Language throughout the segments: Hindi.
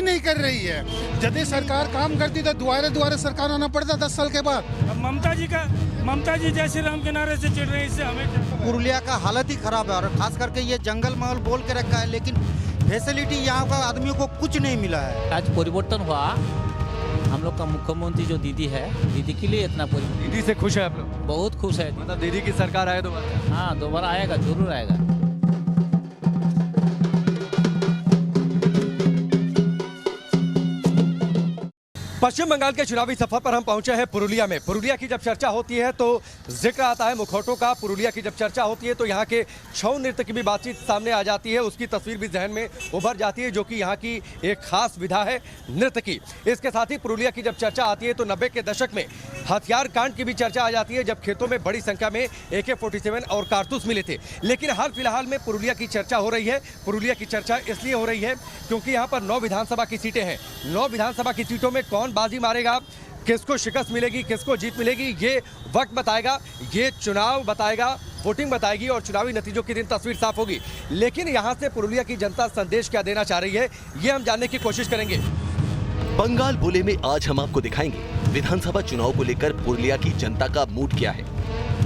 नहीं कर रही है। यदि सरकार काम करती तो दोबारा सरकार आना पड़ता 10 साल के बाद। ममता जी जय श्री राम के नारे से चिढ़ रही है, इससे हमें पुरुलिया का हालत ही खराब है और खास करके ये जंगल महल बोल के रखा है, लेकिन फैसिलिटी यहाँ का आदमियों को कुछ नहीं मिला है। आज परिवर्तन हुआ, हम लोग का मुख्यमंत्री जो दीदी है, दीदी के लिए इतना परिवर्तन। दीदी से खुश है आप लोग? बहुत खुश है। मतलब दीदी की सरकार आए दोबारा? हाँ, दोबारा आएगा, जरूर आएगा। पश्चिम बंगाल के चुनावी सफर पर हम पहुंचे हैं पुरुलिया में। पुरुलिया की जब चर्चा होती है तो जिक्र आता है मुखौटों का। पुरुलिया की जब चर्चा होती है तो यहाँ के छऊ नृत्य की भी बातचीत सामने आ जाती है, उसकी तस्वीर भी जहन में उभर जाती है, जो कि यहाँ की एक खास विधा है नृत्य की। इसके साथ ही पुरुलिया की जब चर्चा आती है तो 90 के दशक में हथियार कांड की भी चर्चा आ जाती है, जब खेतों में बड़ी संख्या में AK-47 और कारतूस मिले थे। लेकिन हाल फिलहाल में पुरुलिया की चर्चा हो रही है। पुरुलिया की चर्चा इसलिए हो रही है क्योंकि यहाँ पर 9 विधानसभा की सीटें हैं। 9 विधानसभा की सीटों में कौन बाजी मारेगा, किसको शिकस्त मिलेगी, किसको जीत मिलेगी, ये वक्त बताएगा, ये चुनाव बताएगा, वोटिंग बताएगी और चुनावी नतीजों के दिन तस्वीर साफ होगी। लेकिन यहाँ से पुरुलिया की जनता संदेश क्या देना चाह रही है, ये हम जानने की कोशिश करेंगे। बंगाल बोले में आज हम आपको दिखाएंगे विधानसभा चुनाव को लेकर पुरुलिया की जनता का मूड क्या है।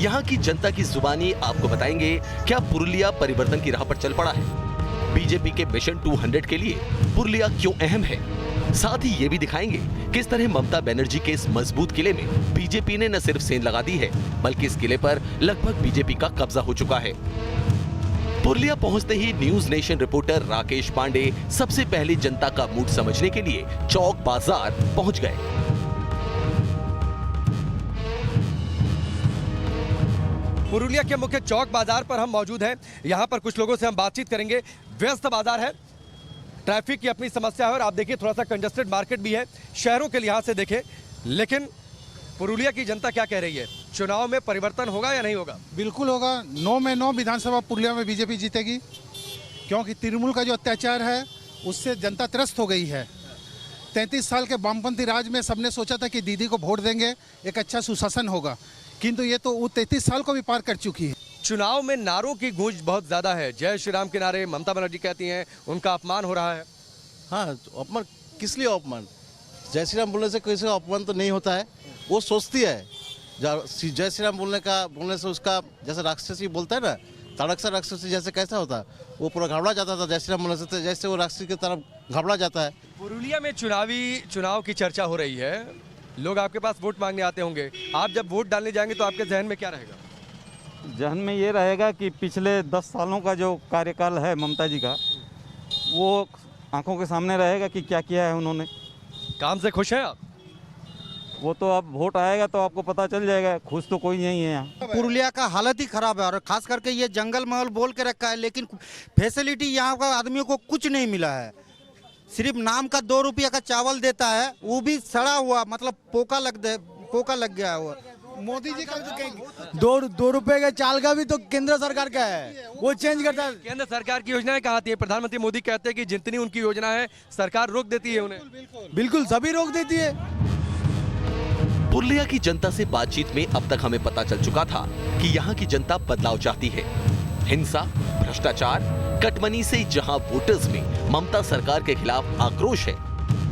यहाँ की जनता की जुबानी आपको बताएंगे क्या पुरुलिया परिवर्तन की राह पर चल पड़ा है। बीजेपी के मिशन 200 के लिए पुरुलिया क्यों अहम है। साथ ही ये भी दिखाएंगे किस तरह ममता बनर्जी के इस मजबूत किले में बीजेपी ने न सिर्फ सेंध लगा दी है, बल्कि इस किले पर लगभग बीजेपी का कब्जा हो चुका है। पुरुलिया पहुंचते ही news nation reporter Rakesh Pandey सबसे पहले जनता का मूड समझने के लिए चौक बाजार पहुंच गए। पुरुलिया के मुख्य चौक बाजार पर हम मौजूद हैं। यहाँ पर कुछ लोगों से हम बातचीत करेंगे। व्यस्त बाजार है, ट्रैफिक की अपनी समस्या है और आप देखिए थोड़ा सा कंजस्टेड मार्केट भी है शहरों के लिहाज से देखें। लेकिन पुरुलिया की जनता क्या कह रही है, चुनाव में परिवर्तन होगा या नहीं होगा? बिल्कुल होगा। 9 में 9 विधानसभा पुरुलिया में बीजेपी जीतेगी, क्योंकि तृणमूल का जो अत्याचार है उससे जनता त्रस्त हो गई है। 33 साल के वामपंथी राज में सबने सोचा था कि दीदी को वोट देंगे, एक अच्छा सुशासन होगा, किंतु ये तो वो 33 साल को भी पार कर चुकी है। चुनाव में नारों की गूंज बहुत ज्यादा है। जय श्री राम के नारे ममता बनर्जी कहती हैं, उनका अपमान हो रहा है। हाँ, तो अपमान किस लिए अपमान? जय श्री राम बोलने से किसी का अपमान तो नहीं होता है। वो सोचती है जय श्री राम बोलने से उसका जैसे राक्षसी बोलता है ना, ताड़क राक्षसी जैसे कैसा होता है, वो पूरा घबरा जाता था। जय श्री राम बोलने से जैसे वो राक्षसी की तरफ घबरा जाता है। पुरुलिया में चुनाव की चर्चा हो रही है, लोग आपके पास वोट मांगने आते होंगे। आप जब वोट डालने जाएंगे तो आपके जहन में क्या रहेगा? जहन में ये रहेगा कि पिछले 10 सालों का जो कार्यकाल है ममता जी का, वो आंखों के सामने रहेगा कि क्या किया है उन्होंने। काम से खुश हैं आप? वो तो अब वोट आएगा तो आपको पता चल जाएगा। खुश तो कोई नहीं है यहाँ। पुरुलिया का हालत ही खराब है और खास करके ये जंगल महल बोल के रखा है, लेकिन फैसिलिटी यहाँ का आदमियों को कुछ नहीं मिला है। सिर्फ नाम का 2 रुपया का चावल देता है, वो भी सड़ा हुआ, मतलब पोका लग गया हुआ। मोदी जी का दो रुपए के चाल का भी तो केंद्र सरकार का है, वो चेंज करता है। केंद्र सरकार की योजनाएं कहाँ आती है? प्रधानमंत्री मोदी कहते हैं कि जितनी उनकी योजना है सरकार रोक देती है उन्हें। बिल्कुल सभी रोक देती है। पुरुलिया की जनता से बातचीत में अब तक हमें पता चल चुका था कि यहाँ की जनता बदलाव चाहती है। हिंसा, भ्रष्टाचार, कटमनी से जहाँ वोटर्स में ममता सरकार के खिलाफ आक्रोश है,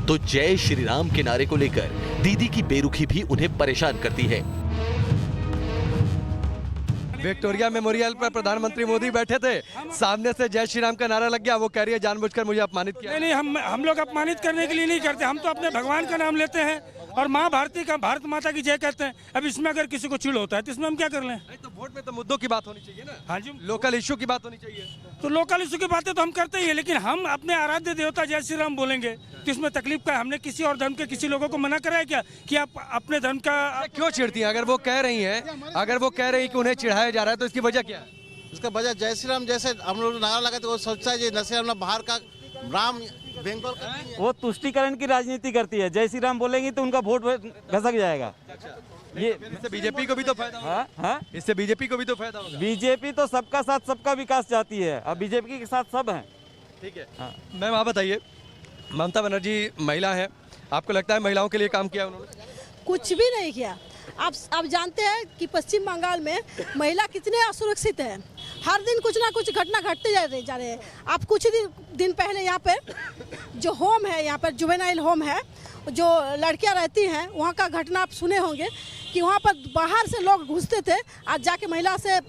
तो जय श्री राम के नारे को लेकर दीदी की बेरुखी भी उन्हें परेशान करती है। विक्टोरिया मेमोरियल पर प्रधानमंत्री मोदी बैठे थे, सामने से जय श्री राम का नारा लग गया। वो कह रही है जानबूझकर मुझे अपमानित किया। नहीं, हम लोग अपमानित करने के लिए नहीं करते, हम तो अपने भगवान का नाम लेते हैं और माँ भारती का, भारत माता की जय कहते हैं। अब इसमें अगर किसी को चिढ़ होता है तो इसमें हम क्या कर लें? तो वोट में तो मुद्दों की बात होनी चाहिए ना। हाँ जी, लोकल इश्यू की बात होनी चाहिए। तो लोकल इशू की बातें तो हम करते ही है, लेकिन हम अपने आराध्य देवता जय श्री राम बोलेंगे तो इसमें तकलीफ का? हमने किसी और धर्म के किसी लोगों को मना करा है क्या कि आप अपने धर्म का क्यों चिढ़ती हैं? अगर वो कह रही हैं कि उन्हें चिढ़ाया जा रहा है तो इसकी वजह क्या है? इसका वजह जय श्री राम जैसे हम लोग नारा लगाते, वो सोचता है जैसे हम लोग बाहर का राम बंगाल का। वो तुष्टीकरण की राजनीति करती है। जय श्री राम बोलेंगी तो उनका वोट घसक जाएगा। ये इससे बीजेपी को भी तो फायदा होगा। हाँ, इससे बीजेपी को भी तो फायदा होगा। बीजेपी तो सबका साथ सबका विकास चाहती है, अब बीजेपी के साथ सब हैं। ठीक है। हाँ। मैम आप बताइए, ममता बनर्जी महिला है, आपको लगता है महिलाओं के लिए काम किया उन्होंने? कुछ भी नहीं किया। आप जानते हैं कि पश्चिम बंगाल में महिला कितने असुरक्षित हैं। हर दिन कुछ ना कुछ घटना घटते जा रहे हैं। आप कुछ दिन पहले यहाँ पे जो होम है, यहाँ पर जुवेनाइल होम है, जो लड़कियाँ रहती हैं, वहाँ का घटना आप सुने होंगे कि वहाँ पर बाहर से लोग घुसते थे, आज जाके महिला से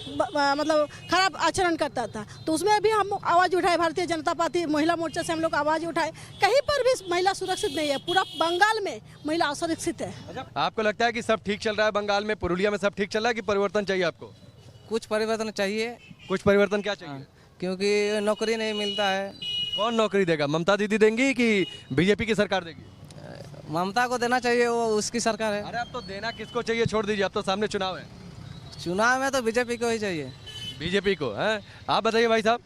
मतलब खराब आचरण करता था। तो उसमें भी हम आवाज़ उठाए, भारतीय जनता पार्टी महिला मोर्चा से हम लोग आवाज़ उठाए। कहीं पर भी महिला सुरक्षित नहीं है, पूरा बंगाल में महिला असुरक्षित है। आपको लगता है कि सब ठीक चल रहा है बंगाल में, पुरुलिया में सब ठीक चल रहा है कि परिवर्तन चाहिए आपको? कुछ परिवर्तन चाहिए। कुछ परिवर्तन क्या चाहिए? क्योंकि नौकरी नहीं मिलता है। कौन नौकरी देगा? ममता दीदी देंगी कि बीजेपी की सरकार देगी? ममता को देना चाहिए, वो उसकी सरकार है। अरे अब तो देना किसको चाहिए छोड़ दीजिए, अब तो सामने चुनाव है। चुनाव में तो बीजेपी को ही चाहिए। बीजेपी को है? आप बताइए भाई साहब,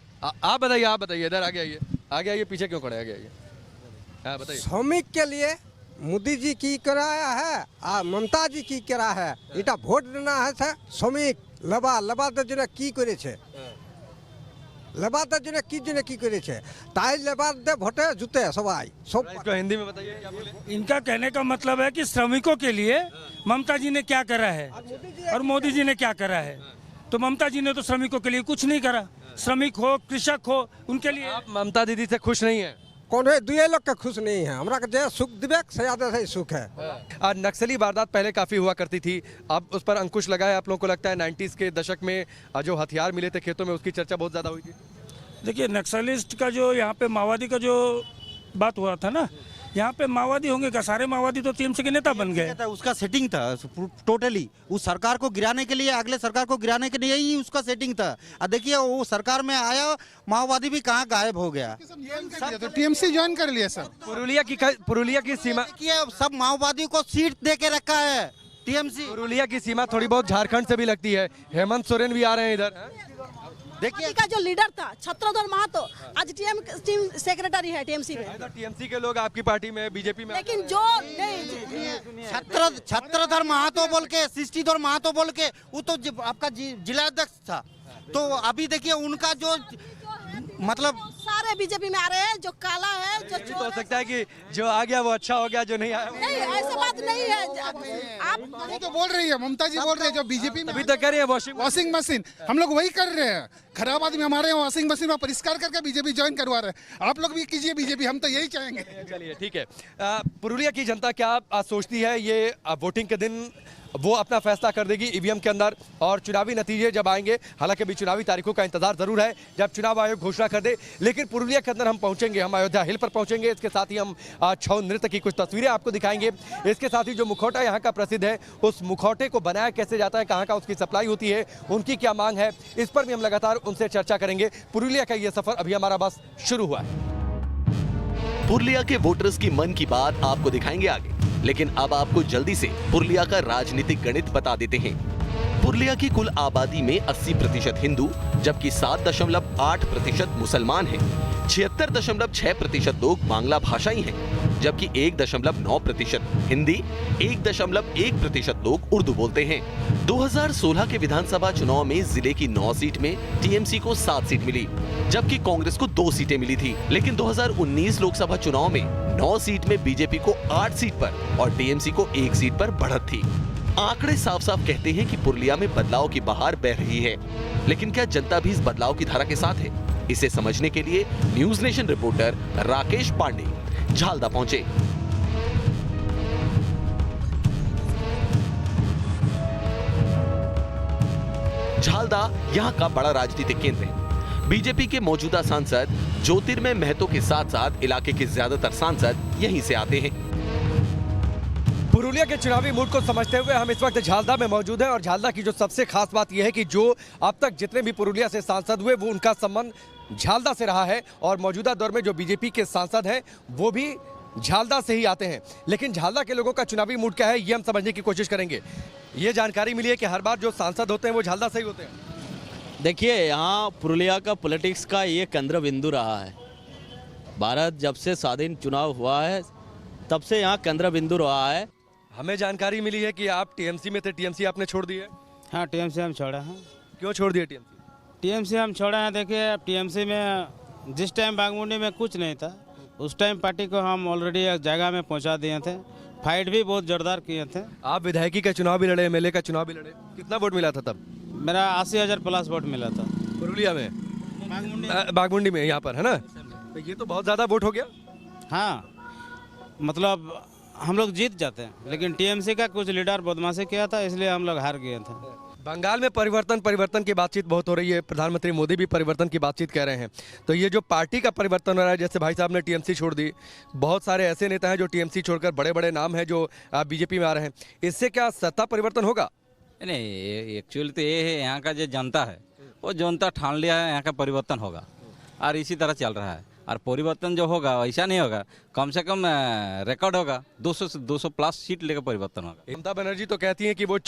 आप बताइए इधर आगे आइए, आगे आइए, पीछे क्यों खड़े, आगे आइए, हाँ बताइए। श्रमिक के लिए मोदी जी की कराया है और ममता जी की करा है। इटा भोट देना है श्रमिक लेबा जो की करे छे, लेबा जो की करे छे, ताई लेबा दे भोटे जुते सबाई सब। इसको हिंदी में बताइए क्या बोले? इनका कहने का मतलब है कि श्रमिकों के लिए ममता जी ने क्या करा है और मोदी जी ने क्या करा है। तो ममता जी ने तो श्रमिकों के लिए कुछ नहीं करा। श्रमिक हो, कृषक हो, उनके लिए। आप ममता दीदी से खुश नहीं है? कौन है? दुए लोग के खुश नहीं है, हमरा के जे सुख दिवे से ज्यादा से सुख है। और नक्सली वारदात पहले काफी हुआ करती थी, अब उस पर अंकुश लगा है। आप लोगों को लगता है 90s के दशक में जो हथियार मिले थे खेतों में, उसकी चर्चा बहुत ज्यादा हुई थी? देखिए, नक्सलिस्ट का जो यहाँ पे माओवादी का जो बात हुआ था ना, यहाँ पे माओवादी होंगे का सारे माओवादी तो टीएमसी के नेता बन गए। उसका सेटिंग था टोटली, उस सरकार को गिराने के लिए, अगले सरकार को गिराने के लिए ही उसका सेटिंग था। और देखिए वो सरकार में आया, माओवादी भी कहाँ गायब हो गया। तो टीएमसी ज्वाइन कर लिया सर। पुरुलिया की सीमा, देखिए सब माओवादी को सीट दे के रखा है टीएमसी। पुरुलिया की सीमा थोड़ी बहुत झारखंड से भी लगती है। हेमंत सोरेन भी आ रहे हैं इधर। देखिए का जो लीडर था छत्रधर महतो, आज टीम सेक्रेटरी है टीएमसी में। टीएमसी के लोग आपकी पार्टी में, बीजेपी में, लेकिन जो छत्रधर महतो बोल के, सृष्टिधर महतो बोल के, वो तो आपका जिलाध्यक्ष था। तो अभी देखिए उनका जो मतलब सारे बीजेपी में आ रहे हैं, जो काला है, जो तो हो सकता है कि जो आ गया वो अच्छा हो गया, जो नहीं आया नहीं, ऐसा बात नहीं है। आप तो बोल रही है, ममता जी बोल रही है, जो बीजेपी में अभी तक कर रही है वॉशिंग मशीन, हम लोग वही कर रहे हैं। खराब आदमी हमारे यहाँ वॉशिंग मशीन में परिष्कार करके बीजेपी ज्वाइन करवा रहे हैं। आप लोग भी कीजिए बीजेपी, हम तो यही चाहेंगे। चलिए ठीक है। पुरुलिया की जनता क्या सोचती है, ये वोटिंग के दिन वो अपना फैसला कर देगी ईवीएम के अंदर, और चुनावी नतीजे जब आएंगे, हालांकि अभी चुनावी तारीखों का इंतजार जरूर है जब चुनाव आयोग घोषणा कर दे। लेकिन पुरुलिया के अंदर हम पहुंचेंगे, हम अयोध्या हिल पर पहुंचेंगे। इसके साथ ही हम छऊ नृत्य की कुछ तस्वीरें आपको दिखाएंगे। इसके साथ ही जो मुखौटा यहाँ का प्रसिद्ध है, उस मुखौटे को बनाया कैसे जाता है, कहाँ का उसकी सप्लाई होती है, उनकी क्या मांग है, इस पर भी हम लगातार उनसे चर्चा करेंगे। पुरुलिया का ये सफर अभी हमारा बस शुरू हुआ है। पुरुलिया के वोटर्स की मन की बात आपको दिखाएंगे आगे, लेकिन अब आपको जल्दी से पुरुलिया का राजनीतिक गणित बता देते हैं। पुरुलिया की कुल आबादी में 80% हिंदू, जबकि 7.8% मुसलमान हैं। 76.6% लोग बांग्ला भाषाई हैं, जबकि 1.9% हिंदी, 1.1% लोग उर्दू बोलते हैं। 2016 के विधानसभा चुनाव में जिले की 9 सीट में टीएमसी को 7 सीट मिली, जबकि कांग्रेस को 2 सीटें मिली थी। लेकिन 2019 लोकसभा चुनाव में 9 सीट में बीजेपी को 8 सीट पर और टीएमसी को 1 सीट पर बढ़त थी। आंकड़े साफ साफ कहते हैं कि पुरुलिया में बदलाव की बहार बह रही है। लेकिन क्या जनता भी इस बदलाव की धारा के साथ है? इसे समझने के लिए News nation reporter Rakesh Pandey Jhalda पहुंचे। झालदा यहाँ का बड़ा राजनीतिक केंद्र है। बीजेपी के मौजूदा सांसद ज्योतिर्मय महतो के साथ साथ इलाके के ज्यादातर सांसद यहीं से आते हैं। पुरुलिया के चुनावी मूड को समझते हुए हम इस वक्त झालदा में मौजूद हैं, और झालदा की जो सबसे खास बात यह है कि जो अब तक जितने भी पुरुलिया से सांसद हुए, वो उनका संबंध झालदा से रहा है, और मौजूदा दौर में जो बीजेपी के सांसद हैं वो भी झालदा से ही आते हैं। लेकिन झालदा के लोगों का चुनावी मूड क्या है, ये हम समझने की कोशिश करेंगे। ये जानकारी मिली है कि हर बार जो सांसद होते हैं वो झालदा से ही होते हैं। देखिए, यहाँ पुरुलिया का पॉलिटिक्स का ये केंद्र बिंदु रहा है। भारत जब से स्वाधीन चुनाव हुआ है तब से यहाँ केंद्र बिंदु रहा है। हमें जानकारी मिली है कि आप टीएमसी में थे, टीएमसी आपने छोड़ दी है? हाँ, टीएमसी हम छोड़े हैं। क्यों छोड़ दिए टीएमसी? टीएमसी हम छोड़े हैं, देखिए टीएमसी में जिस टाइम बागमुंडी में कुछ नहीं था, उस टाइम पार्टी को हम ऑलरेडी एक जगह में पहुंचा दिए थे। फाइट भी बहुत जोरदार किए थे। आप विधायकी का चुनाव भी लड़े, एमएलए का चुनाव भी लड़े, कितना वोट मिला था तब? मेरा 80,000 प्लस वोट मिला था पुरुलिया में, बागमुंडी में, यहाँ पर, है ना? तो ये तो बहुत ज़्यादा वोट हो गया। हाँ, मतलब हम लोग जीत जाते हैं, लेकिन टीएमसी का कुछ लीडर बदमाशी किया था, इसलिए हम लोग हार गए थे। बंगाल में परिवर्तन की बातचीत बहुत हो रही है, प्रधानमंत्री मोदी भी परिवर्तन की बातचीत कह रहे हैं। तो ये जो पार्टी का परिवर्तन हो रहा है, जैसे भाई साहब ने टीएमसी छोड़ दी, बहुत सारे ऐसे नेता हैं जो टीएमसी छोड़कर बड़े बड़े नाम हैं जो बीजेपी में आ रहे हैं, इससे क्या सत्ता परिवर्तन होगा? नहीं, एक्चुअली तो ये है, यहाँ का जो जनता है वो जनता ठान लिया है यहाँ का परिवर्तन होगा, और इसी तरह चल रहा है। और परिवर्तन जो होगा ऐसा नहीं होगा, कम से कम रिकॉर्ड होगा, 200 प्लस सीट लेकर परिवर्तन होगा। ममता बनर्जी तो कहती हैं कि वो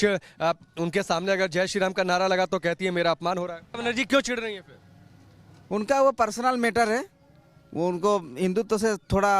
उनके सामने अगर जय श्री राम का नारा लगा तो कहती है मेरा अपमान हो रहा है। बनर्जी क्यों चिढ़ रही है फिर? उनका वो पर्सनल मैटर है, वो उनको हिंदुत्व से थोड़ा,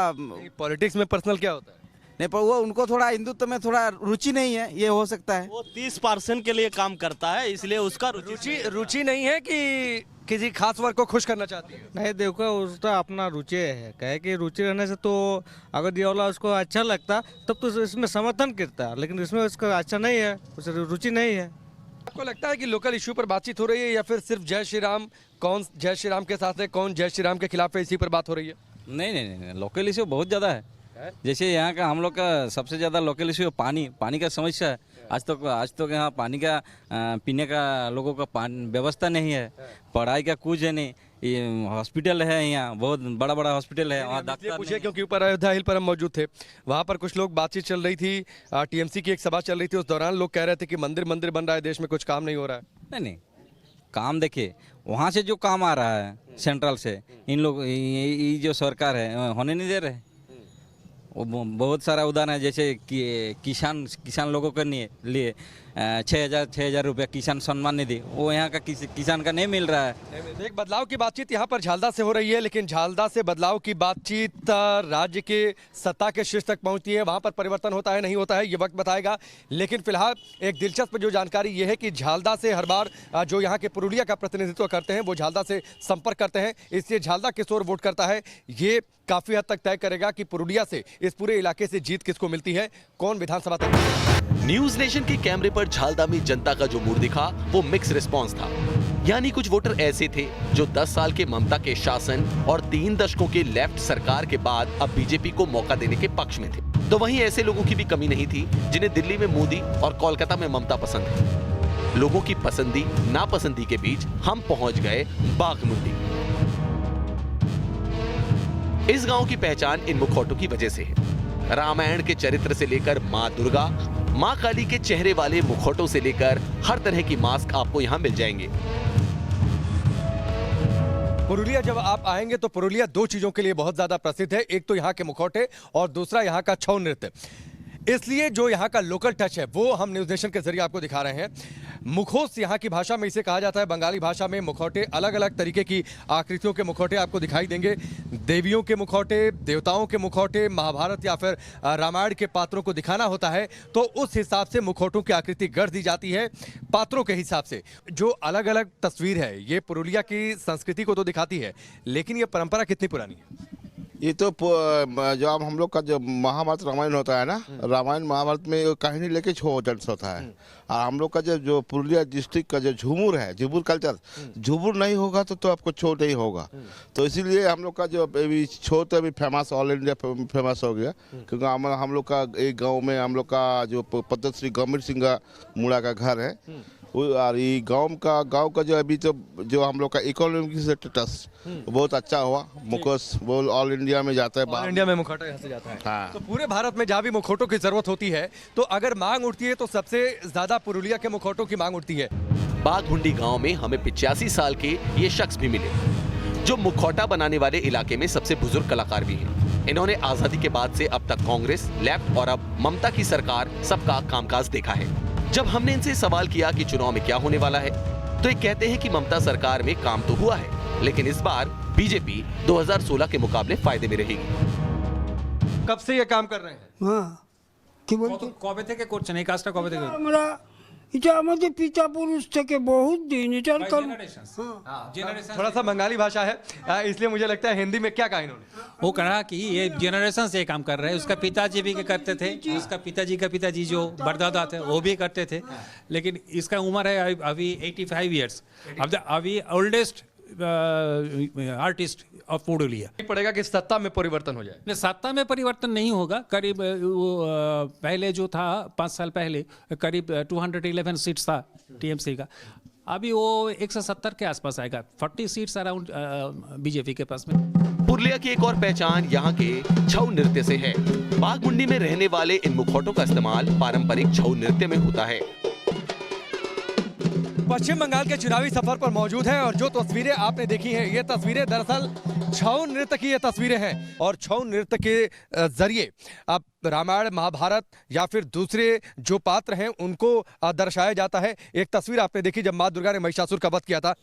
पॉलिटिक्स में पर्सनल क्या होता है? नहीं, पर वो उनको थोड़ा हिंदुत्व में थोड़ा रुचि नहीं है, ये हो सकता है। वो 30% के लिए काम करता है, इसलिए उसका रुचि नहीं है कि किसी खास वर्ग को खुश करना चाहती है? नहीं, देखो उसका अपना रुचि है, कहे कि रुचि रहने से तो अगर ये वाला उसको अच्छा लगता तब तो इसमें समर्थन करता है, लेकिन इसमें उसका अच्छा नहीं है, उसे रुचि नहीं है। आपको लगता है कि लोकल इश्यू पर बातचीत हो रही है या फिर सिर्फ जय श्री राम, कौन जय श्री राम के साथ है, कौन जय श्री राम के खिलाफ है, इसी पर बात हो रही है? नहीं, लोकल इश्यू बहुत ज़्यादा है। जैसे यहाँ का हम लोग का सबसे ज़्यादा लोकल इश्यू पानी का समस्या है। आज तक यहाँ पानी का पीने का लोगों का व्यवस्था नहीं है, पढ़ाई का कुछ है नहीं, ये हॉस्पिटल है यहाँ, बहुत बड़ा बड़ा हॉस्पिटल है, वहाँ डॉक्टर पूछे क्योंकि ऊपर अयोध्या हिल पर हम मौजूद थे, वहाँ पर कुछ लोग बातचीत चल रही थी, टीएमसी की एक सभा चल रही थी, उस दौरान लोग कह रहे थे कि मंदिर बन रहा है देश में, कुछ काम नहीं हो रहा है। नहीं, काम देखिए, वहाँ से जो काम आ रहा है सेंट्रल से, इन लोग ये जो सरकार है होने नहीं दे रहे। वो बहुत सारा उदाहरण है, जैसे कि किसान लोगों के लिए 6,000 रुपया किसान सम्मान निधि, वो यहाँ का किसान का नहीं मिल रहा है। एक बदलाव की बातचीत यहाँ पर झालदा से हो रही है, लेकिन झालदा से बदलाव की बातचीत राज्य के सत्ता के शीर्ष तक पहुँचती है, वहाँ पर परिवर्तन होता है नहीं होता है ये वक्त बताएगा। लेकिन फिलहाल एक दिलचस्प जो जानकारी ये है कि झालदा से हर बार जो यहाँ के पुरुलिया का प्रतिनिधित्व करते हैं वो झालदा से संपर्क करते हैं, इसलिए झालदा किस ओर वोट करता है ये काफी हद तक तय करेगा कि पुरुलिया से, इस पूरे इलाके से जीत किसको मिलती है, कौन विधानसभा तक। न्यूज नेशन के कैमरे पर झालदा में जनता का जो मूड दिखा वो मिक्स रिस्पांस था। यानी कुछ वोटर ऐसे थे जो 10 साल के ममता के शासन और 3 दशकों के लेफ्ट सरकार के बाद अब बीजेपी को मौका देने के पक्ष में थे, तो वहीं ऐसे लोगों की भी कमी नहीं थी जिन्हें दिल्ली में मोदी और कोलकाता में ममता पसंद है। लोगों की पसंदी नापसंदी के बीच हम पहुंच गए बाघमुंडी। इस गांव की पहचान इन मुखौटों की वजह से है। रामायण के चरित्र से लेकर मां दुर्गा, मां काली के चेहरे वाले मुखौटों से लेकर हर तरह की मास्क आपको यहां मिल जाएंगे। पुरुलिया जब आप आएंगे तो पुरुलिया 2 चीजों के लिए बहुत ज्यादा प्रसिद्ध है, एक तो यहाँ के मुखौटे और दूसरा यहाँ का छऊ नृत्य। इसलिए जो यहाँ का लोकल टच है वो हम न्यूज नेशन के जरिए आपको दिखा रहे हैं। मुखोस यहाँ की भाषा में इसे कहा जाता है, बंगाली भाषा में मुखौटे, अलग अलग तरीके की आकृतियों के मुखौटे आपको दिखाई देंगे। देवियों के मुखौटे, देवताओं के मुखौटे, महाभारत या फिर रामायण के पात्रों को दिखाना होता है तो उस हिसाब से मुखौटों की आकृति गढ़ दी जाती है पात्रों के हिसाब से। जो अलग अलग तस्वीर है ये पुरुलिया की संस्कृति को तो दिखाती है, लेकिन ये परंपरा कितनी पुरानी है? ये तो जो हम लोग का जो महाभारत रामायण होता है ना, रामायण महाभारत में कहानी लेके छो जन्स होता है। और हम लोग का जो पुरुलिया डिस्ट्रिक्ट का जो झूमर है, झूमर कल्चर, झूमर नहीं होगा तो आपको छो नहीं होगा। तो इसीलिए हम लोग का जो अभी छो तो अभी फेमस, ऑल इंडिया फेमस हो गया, क्योंकि हम लोग का एक गाँव में हम लोग का जो पद्मश्री गंभीर सिंह मुड़ा का घर है, और ये गांव का जो अभी तो जो हम लोग का इकोनॉमिक स्टेटस बहुत अच्छा हुआ। मुखोस वो ऑल इंडिया में जाता है, ऑल इंडिया में मुखौटा यहाँ से जाता है। हाँ। तो पूरे भारत में जहाँ भी मुखौटों की जरूरत होती है तो अगर मांग उठती है तो सबसे ज्यादा पुरुलिया के मुखौटों की मांग उठती है। बाघमुंडी गांव में हमें 85 साल के ये शख्स भी मिले जो मुखौटा बनाने वाले इलाके में सबसे बुजुर्ग कलाकार भी हैं। इन्होंने आजादी के बाद से अब तक कांग्रेस, लेफ्ट और अब ममता की सरकार सबका कामकाज देखा है। जब हमने इनसे सवाल किया कि चुनाव में क्या होने वाला है तो ये कहते हैं कि ममता सरकार में काम तो हुआ है, लेकिन इस बार बीजेपी 2016 के मुकाबले फायदे में रहेगी। कब से ये काम कर रहे हैं? কবে থেকে করছেন এই কাজটা? কবে থেকে? আমরা এটা আমাদের পিতা পুরুষ থেকে বহুত দিন এটার थोड़ा सा बंगाली भाषा है इसलिए मुझे लगता है हिंदी में क्या कहा इन्होंने। वो कहा कि ये जनरेशन से काम कर रहे हैं। उसका पिताजी भी करते थे, उसका पिताजी का पिताजी जो बरदादा थे वो भी करते थे, लेकिन इसका उम्र है अभी 85 ईयर्स। अभी ओल्डेस्ट आर्टिस्ट ऑफ पुरुलिया। पड़ेगा कि सत्ता में परिवर्तन हो जाए। सत्ता में परिवर्तन नहीं होगा। करीब पहले जो था 5 साल पहले करीब 211 सीट्स था टीएमसी का, अभी वो 170 के आसपास आएगा। 40 सीट्स अराउंड बीजेपी के पास में। पुरुलिया की एक और पहचान यहाँ के छऊ नृत्य से है। बाघमुंडी में रहने वाले इन मुखौटों का इस्तेमाल पारंपरिक छऊ नृत्य में होता है। पश्चिम बंगाल के चुनावी सफर पर मौजूद है और जो तस्वीरें आपने देखी हैं ये तस्वीरें दरअसल छऊ नृत्य की ये तस्वीरें हैं। और छऊ नृत्य के जरिए अब रामायण महाभारत या फिर दूसरे जो पात्र हैं उनको दर्शाया जाता है। एक तस्वीर आपने देखी जब माँ दुर्गा ने महिषासुर का वध किया था।